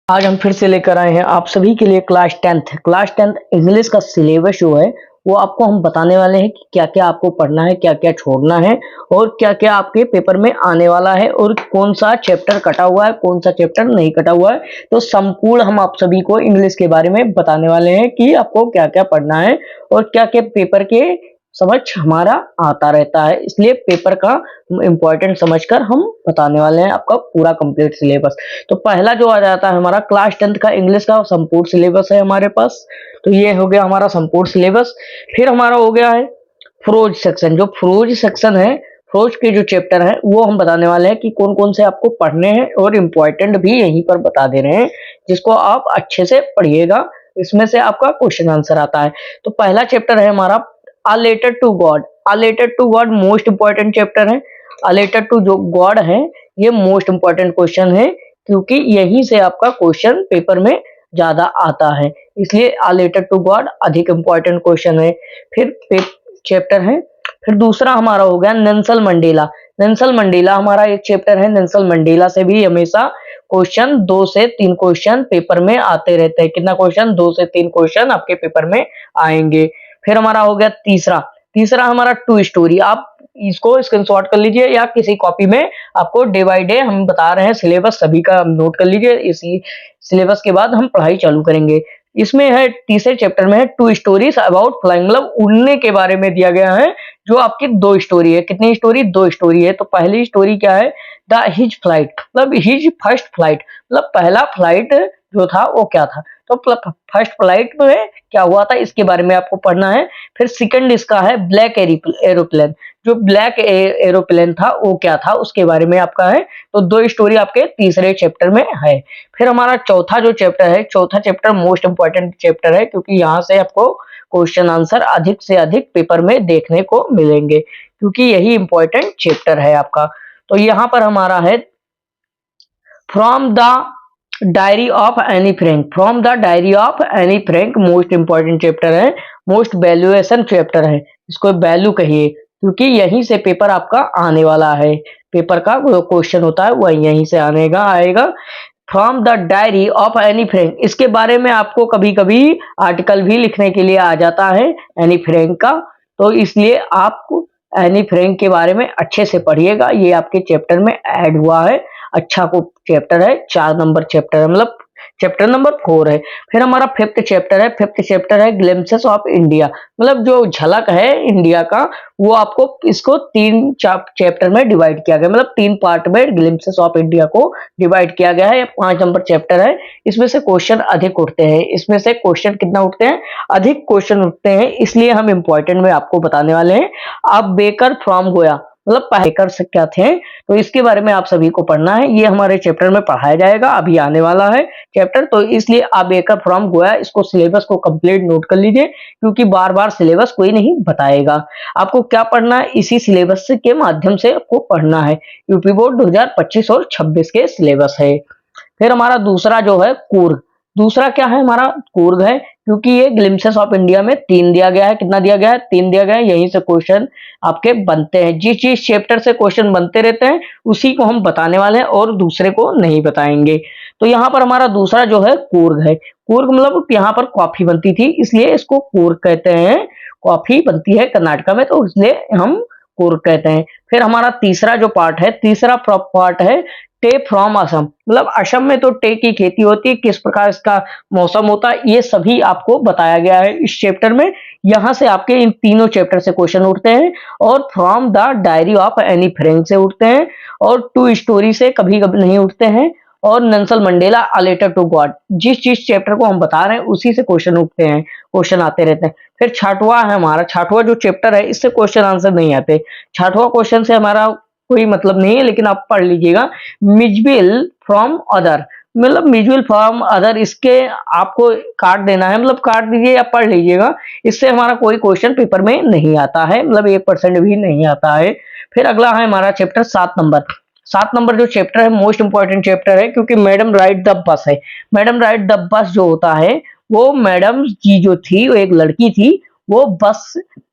आज हम फिर से लेकर आए हैं आप सभी के लिए क्लास टेंथ इंग्लिश का सिलेबस जो है वो आपको हम बताने वाले हैं कि क्या क्या आपको पढ़ना है, क्या क्या छोड़ना है और क्या क्या आपके पेपर में आने वाला है और कौन सा चैप्टर कटा हुआ है, कौन सा चैप्टर नहीं कटा हुआ है। तो संपूर्ण हम आप सभी को इंग्लिश के बारे में बताने वाले हैं कि आपको क्या क्या पढ़ना है और क्या क्या पेपर के समझ हमारा आता रहता है, इसलिए पेपर का इंपॉर्टेंट समझकर हम बताने वाले हैं आपका पूरा कंप्लीट सिलेबस। तो पहला जो आ जाता है हमारा क्लास 10th का इंग्लिश का संपूर्ण सिलेबस है हमारे पास। तो ये हो गया हमारा संपूर्ण सिलेबस। फिर हमारा हो गया है फ्रोज सेक्शन। जो फ्रोज सेक्शन है, फ्रोज के जो चैप्टर है वो हम बताने वाले हैं कि कौन कौन से आपको पढ़ने हैं और इम्पोर्टेंट भी यहीं पर बता दे रहे हैं, जिसको आप अच्छे से पढ़िएगा। इसमें से आपका क्वेश्चन आंसर आता है। तो पहला चैप्टर है हमारा a letter to God. A letter to God most important chapter है। अ लेटर टू जो गॉड है ये मोस्ट इंपॉर्टेंट क्वेश्चन है, क्योंकि यहीं से आपका क्वेश्चन पेपर में ज्यादा आता है, इसलिए अ लेटर टू गॉड अधिक इंपॉर्टेंट क्वेश्चन है। फिर चैप्टर है, फिर दूसरा हमारा हो गया नेल्सन मंडेला। नेल्सन मंडेला हमारा एक चैप्टर है। नेल्सन मंडेला से भी हमेशा क्वेश्चन 2 से 3 क्वेश्चन पेपर में आते रहते हैं। कितना क्वेश्चन? 2 से 3 क्वेश्चन आपके पेपर में आएंगे। फिर हमारा हो गया तीसरा हमारा टू स्टोरी। आप इसको स्क्रीनशॉट कर लीजिए या किसी कॉपी में आपको डे बाय डे हम बता रहे हैं सिलेबस सभी का नोट कर लीजिए। इसी सिलेबस के बाद हम पढ़ाई चालू करेंगे। इसमें है तीसरे चैप्टर में है टू स्टोरीज अबाउट फ्लाइंग, मतलब उड़ने के बारे में दिया गया है। जो आपकी 2 स्टोरी है। कितनी स्टोरी? 2 स्टोरी है। तो पहली स्टोरी क्या है? द हिज फ्लाइट, मतलब हिज फर्स्ट फ्लाइट, मतलब पहला फ्लाइट जो था वो क्या था। तो फर्स्ट फ्लाइट में क्या हुआ था इसके बारे में आपको पढ़ना है। फिर सेकंड इसका है ब्लैक एरोप्लेन। जो ब्लैक एरोप्लेन था वो क्या था उसके बारे में आपका है। तो 2 स्टोरी आपके तीसरे चैप्टर में है। फिर हमारा चौथा जो चैप्टर है, चौथा चैप्टर मोस्ट इंपॉर्टेंट चैप्टर है, क्योंकि यहाँ से आपको क्वेश्चन आंसर अधिक से अधिक पेपर में देखने को मिलेंगे, क्योंकि यही इंपॉर्टेंट चैप्टर है आपका। तो यहाँ पर हमारा है from the diary of Anne Frank. From the diary of Anne Frank most important chapter है, मोस्ट वैल्यूएशन चैप्टर है। इसको वैल्यू कहिए, क्योंकि यहीं से पेपर आपका आने वाला है। पेपर का जो क्वेश्चन होता है वह यहीं से आएगा। From the diary of Anne Frank, इसके बारे में आपको कभी कभी आर्टिकल भी लिखने के लिए आ जाता है एनी फ्रैंक का। तो इसलिए आप एनी फ्रैंक के बारे में अच्छे से पढ़िएगा। ये आपके चैप्टर में ऐड हुआ है। अच्छा को चैप्टर है, 4 नंबर चैप्टर है, मतलब चैप्टर नंबर 4 है। फिर हमारा फिफ्थ चैप्टर है ग्लिम्पसेस ऑफ इंडिया, मतलब जो झलक है इंडिया का, वो आपको इसको 3 चैप्टर में डिवाइड किया गया, मतलब 3 पार्ट में ग्लिम्पसेस ऑफ इंडिया को डिवाइड किया गया है। 5 नंबर चैप्टर है। इसमें से क्वेश्चन अधिक उठते हैं। इसमें से क्वेश्चन कितना उठते हैं? अधिक क्वेश्चन उठते हैं, इसलिए हम इंपॉर्टेंट में आपको बताने वाले हैं। अब बेकर फ्रॉम गोया, मतलब बेकर से क्या थे, तो इसके बारे में आप सभी को पढ़ना है। ये हमारे चैप्टर में पढ़ाया जाएगा, अभी आने वाला है चैप्टर। तो इसलिए आप बेकर फ्रॉम गोया, इसको सिलेबस को कंप्लीट नोट कर लीजिए, क्योंकि बार बार सिलेबस कोई नहीं बताएगा। आपको क्या पढ़ना है? इसी सिलेबस के माध्यम से आपको पढ़ना है। यूपी बोर्ड 2025 और 26 के सिलेबस है। फिर हमारा दूसरा जो है कूर्ग। दूसरा क्या है हमारा? कूर्ग है, क्योंकि ये ग्लिम्पसेस ऑफ इंडिया में 3 दिया गया है। कितना दिया गया है? 3 दिया गया है। यहीं से क्वेश्चन आपके बनते हैं। जिस चैप्टर से क्वेश्चन बनते रहते हैं उसी को हम बताने वाले हैं और दूसरे को नहीं बताएंगे। तो यहाँ पर हमारा दूसरा जो है कूर्ग है। कूर्ग मतलब यहाँ पर कॉफी बनती थी, इसलिए इसको कूर्ग कहते हैं। कॉफी बनती है कर्नाटक में, तो इसलिए हम कूर्ग कहते हैं। फिर हमारा तीसरा पार्ट है टे फ्रॉम असम, मतलब असम में तो टे की खेती होती है, किस प्रकार इसका मौसम होता है, ये सभी आपको बताया गया है इस चैप्टर में। यहां से आपके इन तीनों चैप्टर से क्वेश्चन उठते हैं, और from the diary of Anne Frank से उठते हैं, और टू स्टोरी से कभी कभी नहीं उठते हैं, और Nelson Mandela a letter to God, जिस चैप्टर को हम बता रहे हैं उसी से क्वेश्चन उठते हैं, क्वेश्चन आते रहते हैं। फिर छठवां है हमारा, छठवां जो चैप्टर है इससे क्वेश्चन आंसर नहीं आते। छठवां क्वेश्चन से हमारा कोई मतलब नहीं है, लेकिन आप पढ़ लीजिएगा। मिजबिल फ्रॉम अदर, मतलब म्यूचुअल फ्रॉम अदर, इसके आपको काट देना है, मतलब काट दीजिए या पढ़ लीजिएगा। इससे हमारा कोई क्वेश्चन पेपर में नहीं आता है, मतलब 1% भी नहीं आता है। फिर अगला है हमारा चैप्टर 7 नंबर जो चैप्टर है मोस्ट इंपॉर्टेंट चैप्टर है, क्योंकि मैडम राइड द बस है। मैडम राइड द बस जो होता है, वो मैडम जी जो थी, वो एक लड़की थी, वो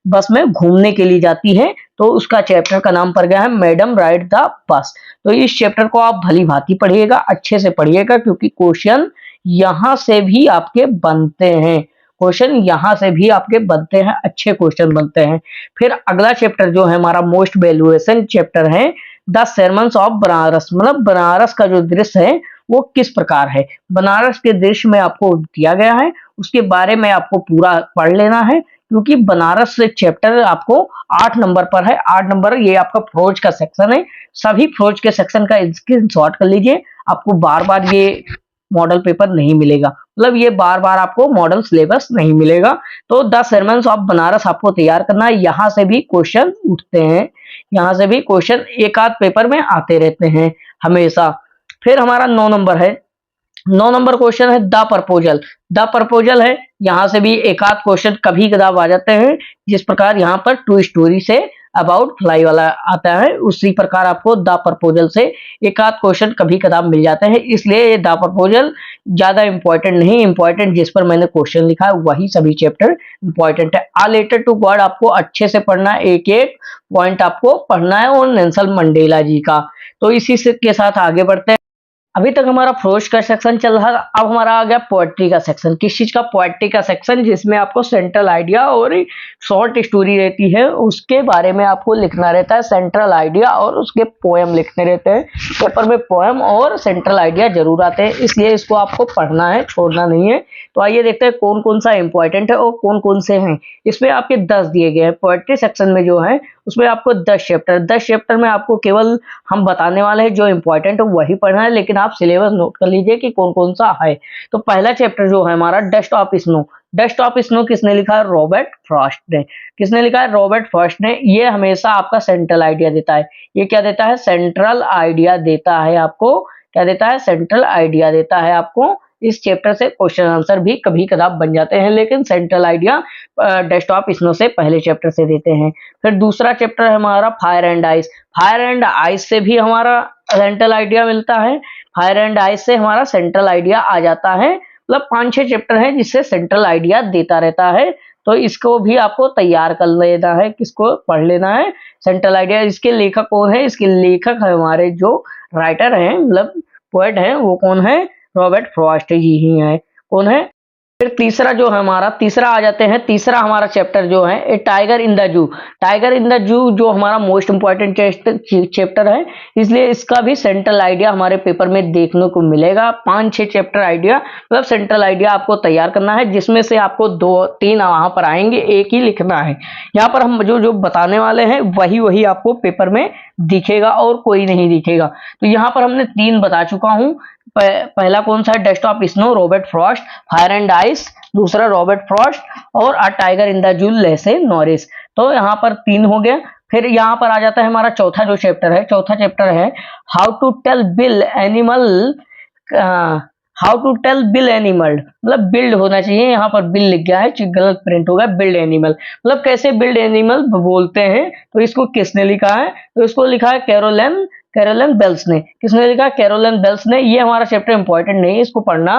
बस में घूमने के लिए जाती है, तो उसका चैप्टर का नाम पड़ गया है मैडम राइड द बस। तो इस चैप्टर को आप भली भांति पढ़िएगा, अच्छे से पढ़िएगा, क्योंकि क्वेश्चन यहाँ से भी आपके बनते हैं क्वेश्चन, यहाँ से भी आपके बनते हैं, अच्छे क्वेश्चन बनते हैं। फिर अगला चैप्टर जो है हमारा मोस्ट वैल्यूएशन चैप्टर है, द sermons ऑफ बनारस, मतलब बनारस का जो दृश्य है वो किस प्रकार है। बनारस के दृश्य में आपको दिया गया है, उसके बारे में आपको पूरा पढ़ लेना है, क्योंकि बनारस से चैप्टर आपको 8 नंबर पर है। 8 नंबर ये आपका फौज का सेक्शन है, सभी फौज के सेक्शन का स्क्रीनशॉट कर लीजिए, आपको बार बार ये मॉडल पेपर नहीं मिलेगा, मतलब ये बार बार आपको मॉडल सिलेबस नहीं मिलेगा। तो द sermons ऑफ बनारस आपको तैयार करना है, यहाँ से भी क्वेश्चन उठते हैं, यहाँ से भी क्वेश्चन एक आध पेपर में आते रहते हैं हमेशा। फिर हमारा 9 नंबर है, 9 नंबर क्वेश्चन है द प्रपोजल। द प्रपोजल है, यहाँ से भी एक आध क्वेश्चन कभी कदार आ जाते हैं, जिस प्रकार यहाँ पर टू स्टोरी से अबाउट फ्लाई वाला आता है, उसी प्रकार आपको द प्रपोजल से एक आध क्वेश्चन कभी कदार मिल जाते हैं। इसलिए ये द प्रपोजल ज्यादा इंपॉर्टेंट नहीं, इंपॉर्टेंट जिस पर मैंने क्वेश्चन लिखा है वही सभी चैप्टर इंपॉर्टेंट है। आ लेटर टू गॉड आपको अच्छे से पढ़ना है, एक एक पॉइंट आपको पढ़ना है, और नेल्सन मंडेला जी का। तो इसी से के साथ आगे बढ़ते हैं। अभी तक हमारा फ्रोज का सेक्शन चल रहा था, अब हमारा आ गया पोएट्री का सेक्शन। किस चीज का? पोएट्री का सेक्शन, जिसमें आपको सेंट्रल आइडिया और शॉर्ट स्टोरी रहती है, उसके बारे में आपको लिखना रहता है। सेंट्रल आइडिया और उसके पोएम लिखने रहते हैं, पेपर में पोएम और सेंट्रल आइडिया जरूर आते हैं, इसलिए इसको आपको पढ़ना है, छोड़ना नहीं है। तो आइए देखते हैं कौन कौन सा इंपॉर्टेंट है और कौन कौन से हैं। इसमें आपके 10 दिए गए हैं। पोएट्री सेक्शन में जो है उसमें आपको 10 चैप्टर, 10 चैप्टर में आपको केवल हम बताने वाले हैं जो इंपॉर्टेंट है वही पढ़ना है, लेकिन आप सिलेबस नोट कर लीजिए कि कौन कौन सा है। तो पहला चैप्टर जो है हमारा dust of snow. Dust of snow किसने लिखा है? रॉबर्ट फ्रॉस्ट ने। किसने लिखा है? रॉबर्ट फ्रॉस्ट ने। ये हमेशा आपका सेंट्रल आइडिया देता है। ये क्या देता है? सेंट्रल आइडिया देता है आपको। क्या देता है? सेंट्रल आइडिया देता है आपको। इस चैप्टर से क्वेश्चन आंसर भी कभी कदार बन जाते हैं, लेकिन central idea dust of snow से पहले चैप्टर से देते हैं। फिर दूसरा चैप्टर है हमारा fire and ice. Fire and ice से भी हमारा सेंट्रल आइडिया मिलता है। फायर एंड आइस से हमारा सेंट्रल आइडिया आ जाता है। मतलब 5-6 चैप्टर है जिससे सेंट्रल आइडिया देता रहता है, तो इसको भी आपको तैयार कर लेना है, किसको पढ़ लेना है, सेंट्रल आइडिया। इसके लेखक कौन है? इसके लेखक है हमारे जो राइटर हैं, मतलब पोएट हैं, वो कौन है? रॉबर्ट फ्रॉस्ट जी ही है। कौन है? फिर तीसरा जो है हमारा, तीसरा आ जाते हैं, तीसरा हमारा चैप्टर जो है a tiger in the zoo. Tiger in the zoo जो हमारा मोस्ट इंपॉर्टेंट चैप्टर है, इसलिए इसका भी सेंट्रल आइडिया हमारे पेपर में देखने को मिलेगा। 5-6 चैप्टर आइडिया, मतलब सेंट्रल आइडिया आपको तैयार करना है, जिसमें से आपको 2-3 वहां पर आएंगे, एक ही लिखना है। यहाँ पर हम जो जो बताने वाले हैं वही वही आपको पेपर में दिखेगा और कोई नहीं दिखेगा। तो यहाँ पर हमने 3 बता चुका हूँ। पहला कौन सा है? Dust of snow, Robert Frost. Fire and ice, दूसरा रॉबर्ट फ्रॉस्ट। और अ टाइगर इन द जू, लेसे नॉरिस। तो यहाँ पर 3 हो गया। फिर यहाँ पर आ जाता है हमारा चौथा जो चैप्टर है, चौथा चैप्टर है हाउ टू टेल बिल एनिमल। हाउ टू टेल बिल एनिमल, मतलब बिल्ड होना चाहिए, यहाँ पर बिल लिख गया है, गलत प्रिंट होगा, बिल्ड एनिमल, मतलब कैसे बिल्ड एनिमल बोलते हैं। तो इसको किसने लिखा है? तो इसको लिखा है कैरोलिन बेल्स ने। किसने लिखा? कैरोलिन बेल्स ने। ये हमारा चैप्टर इंपॉर्टेंट नहीं है, इसको पढ़ना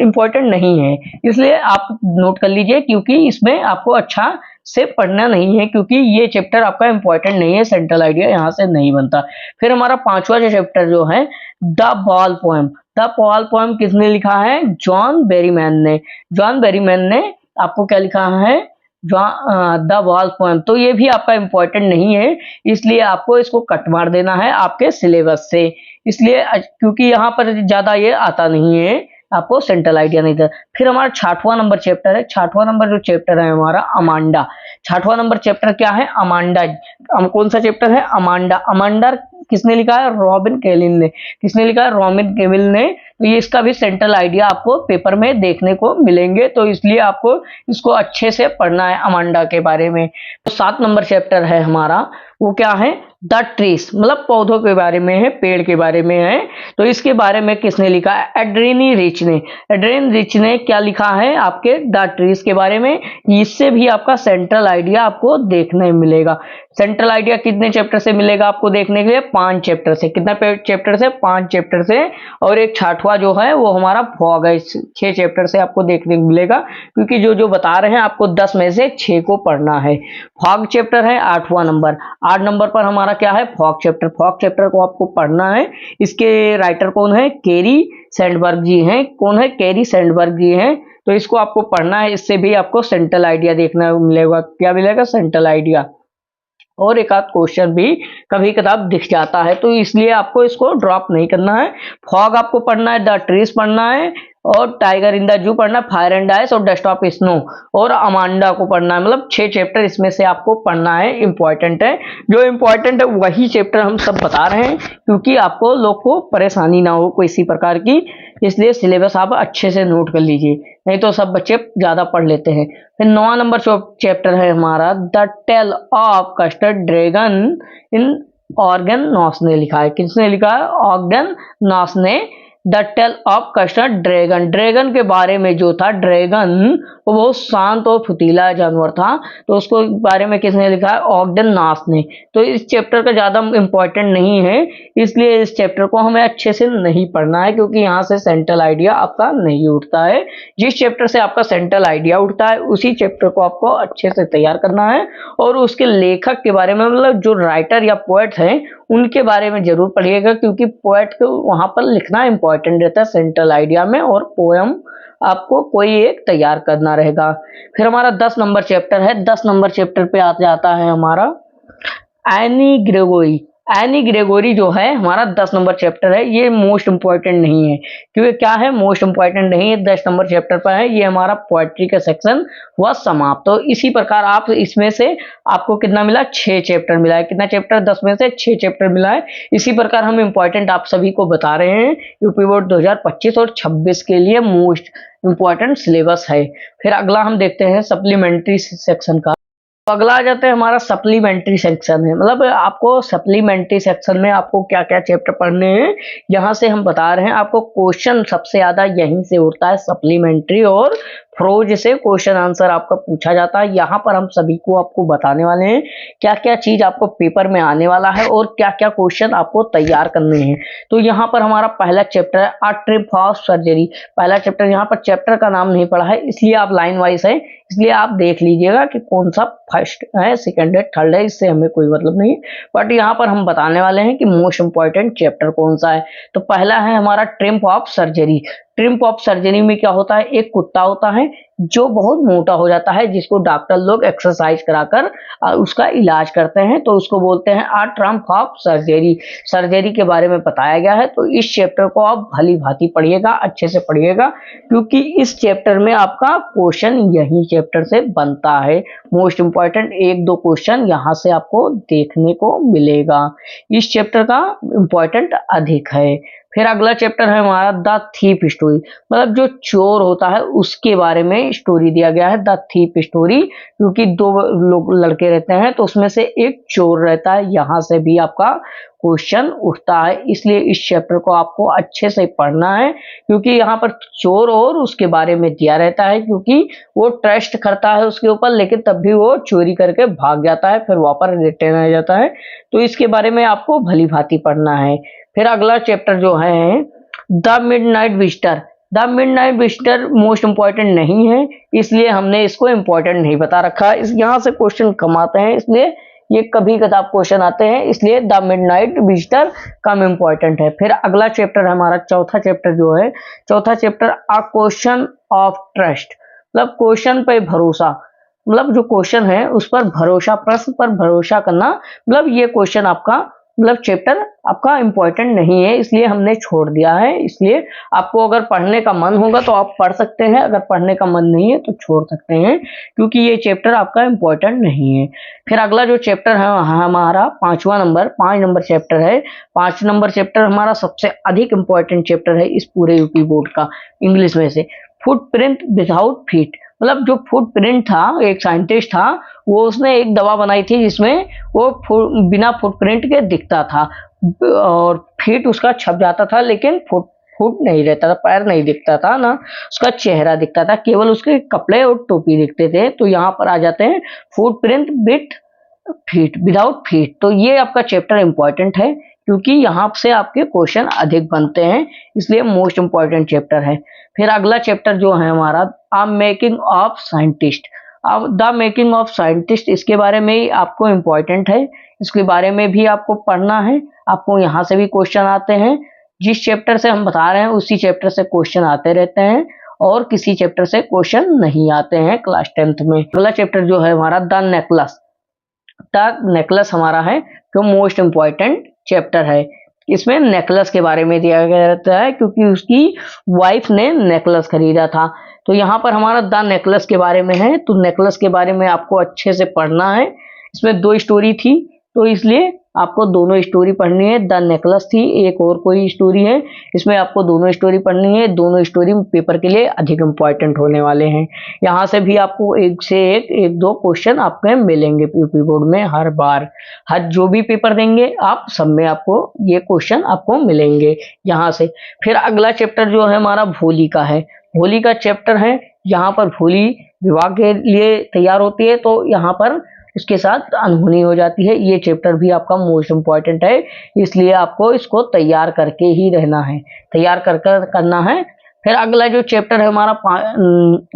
इंपॉर्टेंट नहीं है, इसलिए आप नोट कर लीजिए, क्योंकि इसमें आपको अच्छा से पढ़ना नहीं है, क्योंकि ये चैप्टर आपका इंपॉर्टेंट नहीं है, सेंट्रल आइडिया यहाँ से नहीं बनता। फिर हमारा 5वां जो चैप्टर जो है the ball poem. The ball poem किसने लिखा है? जॉन बेरीमैन ने। जॉन बेरीमैन ने आपको क्या लिखा है? The wall poem. तो ये भी आपका इंपॉर्टेंट नहीं है, इसलिए आपको इसको कट मार देना है आपके सिलेबस से, इसलिए क्योंकि यहाँ पर ज्यादा ये आता नहीं है, आपको सेंट्रल आइडिया नहीं था। फिर हमारा 6वां नंबर चैप्टर है। 6वां नंबर जो चैप्टर है हमारा अमांडा। 6वां नंबर चैप्टर क्या है? अमांडा। कौन सा चैप्टर है? अमांडा। अमांडा किसने लिखा है? रॉबिन केविल ने। किसने लिखा है? रॉबिन केविल ने। तो ये इसका भी सेंट्रल आइडिया आपको पेपर में देखने को मिलेंगे, तो इसलिए आपको इसको अच्छे से पढ़ना है अमांडा के बारे में। तो 7 नंबर चैप्टर है हमारा, वो क्या है? द ट्रीज, मतलब पौधों के बारे में है, पेड़ के बारे में है। तो इसके बारे में किसने लिखा है? एड्रीनी रिच ने। एड्रीन रिच ने क्या लिखा है आपके द ट्रीज के बारे में। इससे भी आपका सेंट्रल आइडिया आपको देखने मिलेगा। सेंट्रल आइडिया कितने चैप्टर से मिलेगा आपको देखने के लिए? 5 चैप्टर से। कितना चैप्टर से? 5 चैप्टर से। और एक 6वां जो है वो हमारा फॉग है, 6 चैप्टर से आपको देखने को मिलेगा, क्योंकि जो जो बता रहे हैं आपको 10 में से 6 को पढ़ना है। फॉग चैप्टर है 8वां नंबर। 8 नंबर पर हमारा क्या है, फॉग चैप्टर। फॉग चैप्टर को आपको पढ़ना है। इसके राइटर कौन है, कैरी सैंडबर्ग जी हैं। कौन है, कैरी सैंडबर्ग जी हैं। तो इसको आपको पढ़ना है। इससे भी आपको सेंट्रल आइडिया देखना मिलेगा। क्या मिलेगा, सेंट्रल आइडिया। और एक आध क्वेश्चन भी कभी कदार दिख जाता है, तो इसलिए आपको इसको ड्रॉप नहीं करना है। फॉग आपको पढ़ना है, द ट्रीज पढ़ना है, और टाइगर इन द जू पढ़ना, फायर एंड आइस और डस्ट ऑफ स्नो, और अमांडा को पढ़ना है। मतलब 6 चैप्टर इसमें से आपको पढ़ना है, इंपॉर्टेंट है। जो इंपॉर्टेंट है वही चैप्टर हम सब बता रहे हैं, क्योंकि आपको लोग को परेशानी ना हो कोई इसी प्रकार की, इसलिए सिलेबस आप अच्छे से नोट कर लीजिए, नहीं तो सब बच्चे ज्यादा पढ़ लेते हैं। फिर 9वां नंबर चैप्टर है हमारा the tale of custard dragon इन ऑर्गन नॉस ने लिखा है। किसने लिखा है, ऑर्गन नॉस ने। The tale of custard dragon, dragon के बारे में जो था, ड्रैगन वो बहुत शांत और फुतीला जानवर था, तो उसको बारे में किसने लिखा है, ऑग्डन नास ने। तो इस चैप्टर का ज्यादा इंपॉर्टेंट नहीं है, इसलिए इस चैप्टर को हमें अच्छे से नहीं पढ़ना है, क्योंकि यहाँ से सेंट्रल आइडिया आपका नहीं उठता है। जिस चैप्टर से आपका सेंट्रल आइडिया उठता है उसी चैप्टर को आपको अच्छे से तैयार करना है, और उसके लेखक के बारे में, मतलब जो राइटर या पोएट हैं उनके बारे में जरूर पढ़िएगा, क्योंकि पोएट को वहां पर लिखना इंपॉर्टेंट रहता है सेंट्रल आइडिया में, और पोयम आपको कोई एक तैयार करना रहेगा। फिर हमारा 10 नंबर चैप्टर है। 10 नंबर चैप्टर पे आ जाता है हमारा एनी ग्रेगोरी। एनी ग्रेगोरी जो है हमारा 10 नंबर चैप्टर है। ये मोस्ट इंपॉर्टेंट नहीं है, क्योंकि क्या है, मोस्ट इंपॉर्टेंट नहीं है, 10 नंबर चैप्टर पर है। ये हमारा पोएट्री का सेक्शन हुआ समाप्त। तो इसी प्रकार आप इसमें से आपको कितना मिला, 6 चैप्टर मिला है। कितना चैप्टर, 10 में से 6 चैप्टर मिला है। इसी प्रकार हम इंपॉर्टेंट आप सभी को बता रहे हैं, यूपी बोर्ड 2025 और 26 के लिए मोस्ट इंपॉर्टेंट सिलेबस है। फिर अगला हम देखते हैं सप्लीमेंट्री सेक्शन का। तो अगला आ जाता है हमारा सप्लीमेंट्री सेक्शन है। मतलब आपको सप्लीमेंट्री सेक्शन में आपको क्या क्या चैप्टर पढ़ने हैं, यहाँ से हम बता रहे हैं। आपको क्वेश्चन सबसे ज्यादा यहीं से उठता है, सप्लीमेंट्री और फ्रोज से क्वेश्चन आंसर आपका पूछा जाता है। यहाँ पर हम सभी को आपको बताने वाले हैं क्या क्या चीज आपको पेपर में आने वाला है, और क्या क्या क्वेश्चन आपको तैयार करने हैं। तो यहाँ पर हमारा पहला चैप्टर है अ ट्रिप ऑफ सर्जरी। पहला चैप्टर, यहाँ पर चैप्टर का नाम नहीं पढ़ा है, इसलिए आप लाइन वाइज है, इसलिए आप देख लीजिएगा कि कौन सा फर्स्ट है, सेकंड है, थर्ड है, इससे हमें कोई मतलब नहीं। बट यहाँ पर हम बताने वाले हैं कि मोस्ट इंपॉर्टेंट चैप्टर कौन सा है। तो पहला है हमारा triumph of surgery. Triumph of surgery में क्या होता है, एक कुत्ता होता है जो बहुत मोटा हो जाता है, जिसको डॉक्टर लोग एक्सरसाइज कराकर उसका इलाज करते हैं, तो उसको बोलते हैं अ ट्रिम्प ऑफ सर्जरी। सर्जरी के बारे में बताया गया है। तो इस चैप्टर को आप भली भांति पढ़िएगा, अच्छे से पढ़िएगा, क्योंकि इस चैप्टर में आपका क्वेश्चन यही चैप्टर से बनता है। मोस्ट इंपॉर्टेंट 1-2 क्वेश्चन यहाँ से आपको देखने को मिलेगा। इस चैप्टर का इंपॉर्टेंट अधिक है। फिर अगला चैप्टर है हमारा द थीफ स्टोरी। मतलब जो चोर होता है उसके बारे में स्टोरी दिया गया है, द थीफ स्टोरी। क्योंकि 2 लोग लड़के रहते हैं, तो उसमें से एक चोर रहता है, यहाँ से भी आपका क्वेश्चन उठता है। इसलिए इस चैप्टर को आपको अच्छे से पढ़ना है, क्योंकि यहाँ पर चोर और उसके बारे में दिया रहता है, क्योंकि वो ट्रस्ट करता है उसके ऊपर, लेकिन तब भी वो चोरी करके भाग जाता है, फिर वापस रिटर्न आ जाता है। तो इसके बारे में आपको भली भांति पढ़ना है। फिर अगला चैप्टर जो है the midnight visitor. The midnight visitor most important नहीं है, इसलिए हमने इसको इंपॉर्टेंट नहीं बता रखा। इस यहाँ से क्वेश्चन कम आते हैं, इसलिए ये कभी कदार क्वेश्चन आते हैं, इसलिए the midnight visitor come important है। फिर अगला चैप्टर है हमारा चौथा चैप्टर जो है, चौथा chapter a question of trust. मतलब क्वेश्चन पे भरोसा, मतलब जो क्वेश्चन है उस पर भरोसा, प्रश्न पर भरोसा करना। मतलब ये क्वेश्चन आपका, मतलब चैप्टर आपका इंपॉर्टेंट नहीं है, इसलिए हमने छोड़ दिया है। इसलिए आपको अगर पढ़ने का मन होगा तो आप पढ़ सकते हैं, अगर पढ़ने का मन नहीं है तो छोड़ सकते हैं, क्योंकि ये चैप्टर आपका इंपॉर्टेंट नहीं है। फिर अगला जो चैप्टर है हमारा 5 नंबर चैप्टर है। 5 नंबर चैप्टर हमारा सबसे अधिक इंपॉर्टेंट चैप्टर है इस पूरे यूपी बोर्ड का, इंग्लिश में से। Footprint without feet. मतलब जो फुटप्रिंट था, एक साइंटिस्ट था, वो उसने एक दवा बनाई थी जिसमें वो बिना फुटप्रिंट के दिखता था, और फीट उसका छप जाता था, लेकिन फुट नहीं रहता था, पैर नहीं दिखता था ना, उसका चेहरा दिखता था, केवल उसके कपड़े और टोपी दिखते थे। तो यहाँ पर आ जाते हैं footprint with feet, without feet. तो ये आपका चैप्टर इंपॉर्टेंट है, क्योंकि यहाँ से आपके क्वेश्चन अधिक बनते हैं, इसलिए मोस्ट इंपॉर्टेंट चैप्टर है। फिर अगला चैप्टर जो है हमारा मेकिंग ऑफ साइंटिस्ट। अब द मेकिंग ऑफ साइंटिस्ट, इसके बारे में ही आपको इम्पोर्टेंट है, इसके बारे में भी आपको पढ़ना है। आपको यहाँ से भी क्वेश्चन आते हैं, जिस चैप्टर से हम बता रहे हैं उसी चैप्टर से क्वेश्चन आते रहते हैं और किसी चैप्टर से क्वेश्चन नहीं आते हैं क्लास 10th में। अगला चैप्टर जो है हमारा द नेकलेस, द नेकलेस हमारा है जो मोस्ट इम्पॉर्टेंट चैप्टर है। इसमें नेकलेस के बारे में दिया गया रहता है क्योंकि उसकी वाइफ ने नेकलेस खरीदा था। तो यहाँ पर हमारा द नेकलेस के बारे में है, तो नेकलेस के बारे में आपको अच्छे से पढ़ना है। इसमें 2 स्टोरी थी तो इसलिए आपको दोनों स्टोरी पढ़नी है। द नेकलेस थी, एक और कोई स्टोरी है, इसमें आपको दोनों स्टोरी पढ़नी है। दोनों स्टोरी पेपर के लिए अधिक इम्पोर्टेंट होने वाले हैं। यहाँ से भी आपको एक से एक दो क्वेश्चन आपके मिलेंगे यूपी बोर्ड में हर बार। हर जो भी पेपर देंगे आप सब में आपको ये क्वेश्चन आपको मिलेंगे यहाँ से। फिर अगला चैप्टर जो है हमारा भोली का है। भोली का चैप्टर है, यहाँ पर भोली विवाह के लिए तैयार होती है तो यहाँ पर उसके साथ अनहोनी हो जाती है। ये चैप्टर भी आपका मोस्ट इम्पॉर्टेंट है, इसलिए आपको इसको तैयार करके ही रहना है, तैयार कर करना है। फिर अगला जो चैप्टर है हमारा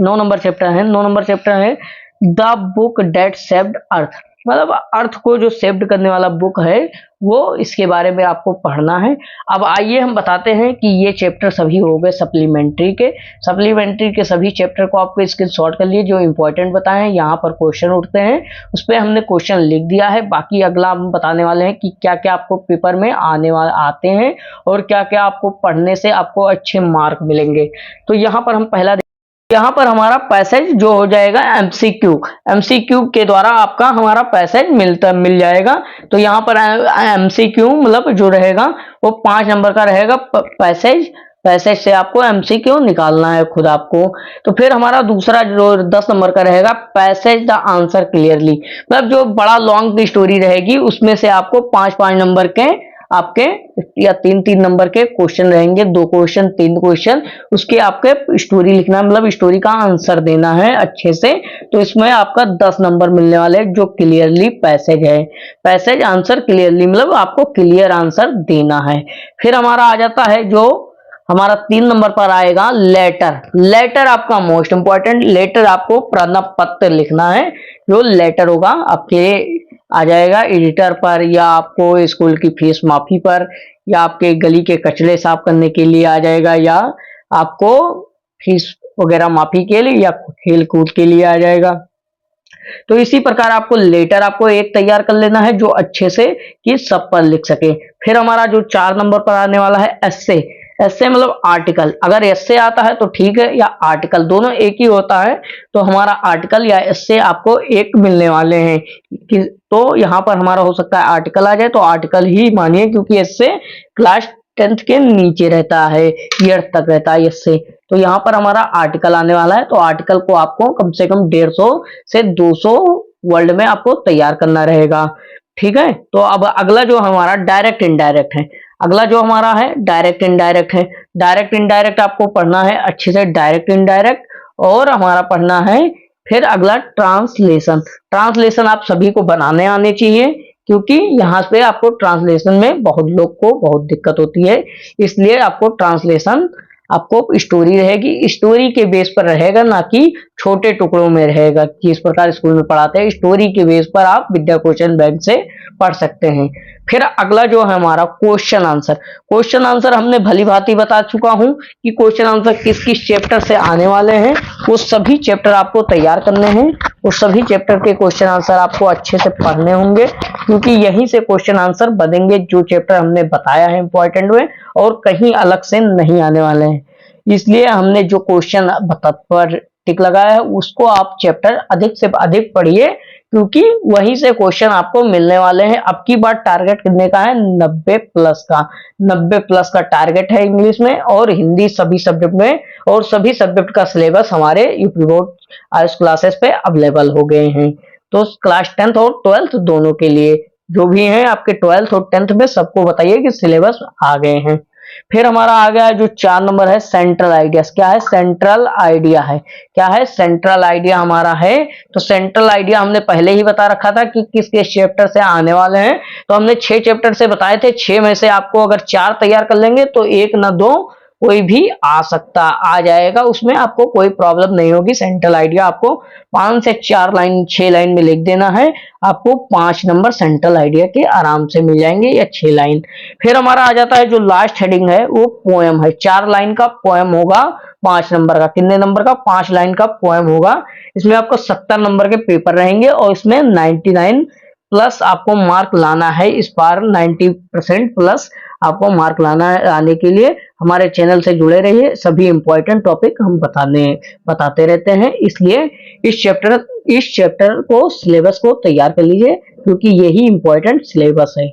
9 नंबर चैप्टर है। 9 नंबर चैप्टर है द बुक डेट सेव्ड अर्थ, मतलब अर्थ को जो सेव्ड करने वाला बुक है वो, इसके बारे में आपको पढ़ना है। अब आइए हम बताते हैं कि ये चैप्टर सभी हो गए सप्लीमेंट्री के। सप्लीमेंट्री के सभी चैप्टर को आपको स्क्रीनशॉट कर लिए, जो इंपॉर्टेंट बताए हैं। यहाँ पर क्वेश्चन उठते हैं, उस पर हमने क्वेश्चन लिख दिया है। बाकी अगला हम बताने वाले हैं कि क्या क्या आपको पेपर में आते हैं और क्या क्या आपको पढ़ने से आपको अच्छे मार्क मिलेंगे। तो यहाँ पर हम पहला, यहाँ पर हमारा पैसेज जो हो जाएगा एमसीक्यू के द्वारा आपका हमारा पैसेज मिल जाएगा। तो यहाँ पर एमसीक्यू मतलब जो रहेगा वो 5 नंबर का रहेगा पैसेज से आपको एमसीक्यू निकालना है खुद आपको। तो फिर हमारा दूसरा जो 10 नंबर का रहेगा पैसेज द आंसर क्लियरली, मतलब जो बड़ा लॉन्ग की स्टोरी रहेगी उसमें से आपको 5-5 नंबर के आपके या 3-3 नंबर के क्वेश्चन रहेंगे, 2 क्वेश्चन 3 क्वेश्चन, उसके आपके स्टोरी लिखना है, मतलब स्टोरी का आंसर देना है अच्छे से। तो इसमें आपका 10 नंबर मिलने वाले हैं, जो क्लियरली पैसेज है, पैसेज आंसर क्लियरली मतलब आपको क्लियर आंसर देना है। फिर हमारा आ जाता है जो हमारा 3 नंबर पर आएगा लेटर आपका मोस्ट इंपॉर्टेंट। लेटर आपको प्रणव पत्र लिखना है, जो लेटर होगा आपके आ जाएगा एडिटर पर, या आपको स्कूल की फीस माफी पर, या आपके गली के कचरे साफ करने के लिए आ जाएगा, या आपको फीस वगैरह माफी के लिए, या खेल कूद के लिए आ जाएगा। तो इसी प्रकार आपको लेटर आपको एक तैयार कर लेना है जो अच्छे से कि सब पर लिख सके। फिर हमारा जो 4 नंबर पर आने वाला है एस्से मतलब आर्टिकल। अगर एस्से आता है तो ठीक है, या आर्टिकल, दोनों एक ही होता है। तो हमारा आर्टिकल या एस्से आपको एक मिलने वाले हैं तो यहाँ पर हमारा हो सकता है आर्टिकल आ जाए, तो आर्टिकल ही मानिए क्योंकि एस्से क्लास 10th के नीचे रहता है, ईयर तक रहता है एस्से। तो यहाँ पर हमारा आर्टिकल आने वाला है, तो आर्टिकल को आपको कम से कम 150 से 200 वर्ड में आपको तैयार करना रहेगा। ठीक है, तो अब अगला जो हमारा डायरेक्ट इनडायरेक्ट है। अगला जो हमारा है डायरेक्ट इनडायरेक्ट है। डायरेक्ट इनडायरेक्ट आपको पढ़ना है अच्छे से, डायरेक्ट इनडायरेक्ट। और हमारा पढ़ना है फिर अगला ट्रांसलेशन आप सभी को बनाने आने चाहिए, क्योंकि यहाँ पे आपको ट्रांसलेशन में बहुत लोग को बहुत दिक्कत होती है, इसलिए आपको ट्रांसलेशन आपको स्टोरी रहेगी, स्टोरी के बेस पर रहेगा, ना कि छोटे टुकड़ों में रहेगा कि इस प्रकार स्कूल में पढ़ाते हैं। स्टोरी के बेस पर आप विद्या क्वेश्चन बैंक से पढ़ सकते हैं। फिर अगला जो है हमारा क्वेश्चन आंसर हमने भली भांति बता चुका हूं कि क्वेश्चन आंसर किस किस चैप्टर से आने वाले हैं। वो सभी चैप्टर आपको तैयार करने हैं, वो सभी चैप्टर के क्वेश्चन आंसर आपको अच्छे से पढ़ने होंगे, क्योंकि यहीं से क्वेश्चन आंसर बनेंगे जो चैप्टर हमने बताया है इंपॉर्टेंट में, और कहीं अलग से नहीं आने वाले हैं। इसलिए हमने जो क्वेश्चन पर टिक लगाया है उसको आप चैप्टर अधिक से अधिक पढ़िए, क्योंकि वहीं से क्वेश्चन आपको मिलने वाले हैं। अब की बार टारगेट कितने का है? 90 प्लस का। 90 प्लस का टारगेट है इंग्लिश में और हिंदी सभी सब्जेक्ट में, और सभी सब्जेक्ट का सिलेबस हमारे यूपी बोर्ड आयुष क्लासेस पे अवेलेबल हो गए हैं। तो क्लास 10th और 12th दोनों के लिए जो भी हैं आपके 12th और 10th में सबको बताइए कि सिलेबस आ गए हैं। फिर हमारा आ गया जो 4 नंबर है सेंट्रल आइडियाज। क्या है? सेंट्रल आइडिया है। क्या है? सेंट्रल आइडिया हमारा है। तो सेंट्रल आइडिया हमने पहले ही बता रखा था कि किस किस चैप्टर से आने वाले हैं। तो हमने 6 चैप्टर से बताए थे, 6 में से आपको अगर 4 तैयार कर लेंगे तो 1 ना 2 कोई भी आ जाएगा, उसमें आपको कोई प्रॉब्लम नहीं होगी। सेंट्रल आइडिया आपको 5 से 4 लाइन 6 लाइन में लिख देना है, आपको 5 नंबर सेंट्रल आइडिया के आराम से मिल जाएंगे, या 6 लाइन। फिर हमारा आ जाता है जो लास्ट हेडिंग है वो पोएम है। 4 लाइन का पोएम होगा, 5 नंबर का। कितने नंबर का? 5 लाइन का पोएम होगा। इसमें आपको 70 नंबर के पेपर रहेंगे और इसमें 99 प्लस आपको मार्क लाना है। इस बार 90% प्लस आपको मार्क लाने के लिए हमारे चैनल से जुड़े रहिए। सभी इंपॉर्टेंट टॉपिक हम बताते रहते हैं, इसलिए इस चैप्टर को सिलेबस को तैयार कर लीजिए, क्योंकि यही इंपॉर्टेंट सिलेबस है।